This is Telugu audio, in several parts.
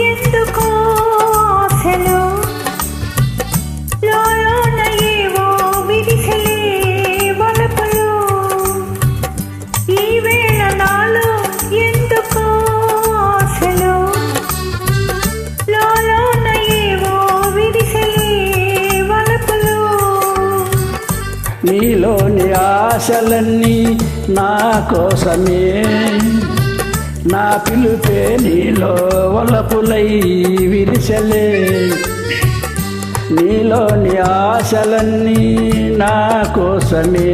ఎందుకో ఆశలు లోలోన ఏవో విరిసలే వలపులు ఈ వేళ నాలో ఎందుకో ఆశలు లోలోన ఏవో విరిసలే వలపులు నీలోని ఆశలన్నీ నా కోసమే నా పిలుపే నీలో వలపులై విరిసలే నీలోని ఆశలన్నీ నా కోసమే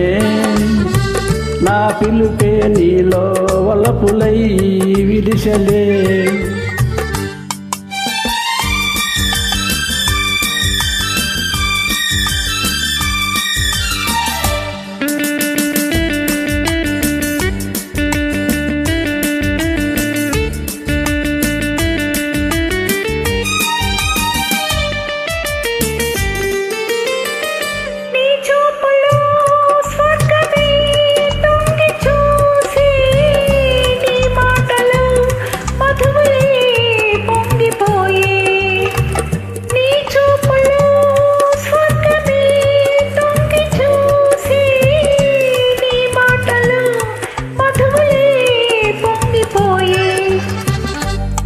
నా పిలుపే నీలో వలపులై విరిసలే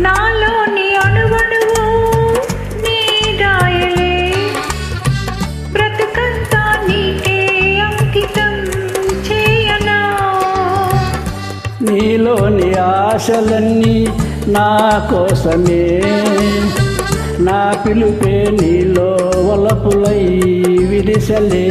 నాలోని అణువణువు నీ రాయలే బ్రతుకంతా నీకే అంకితం చేయనా నీలోని ఆశలన్నీ నా కోసమే నా పిలుపే నీలో వలపులై విరిసలే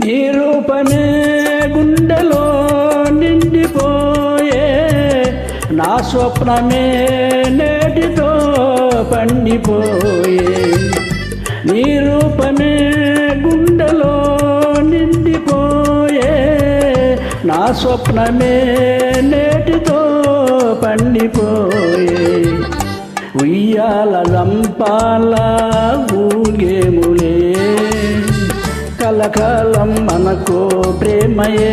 నీ రూపమే గుండెలో నిండిపోయే నా స్వప్నమే నేటితో పండిపోయే నీ రూపమే గుండెలో నిండిపోయే నా స్వప్నమే నేటితో పండిపోయే ఉయ్యాల రంపాల ఊగేములే కలకాలం మనకు ప్రేమయే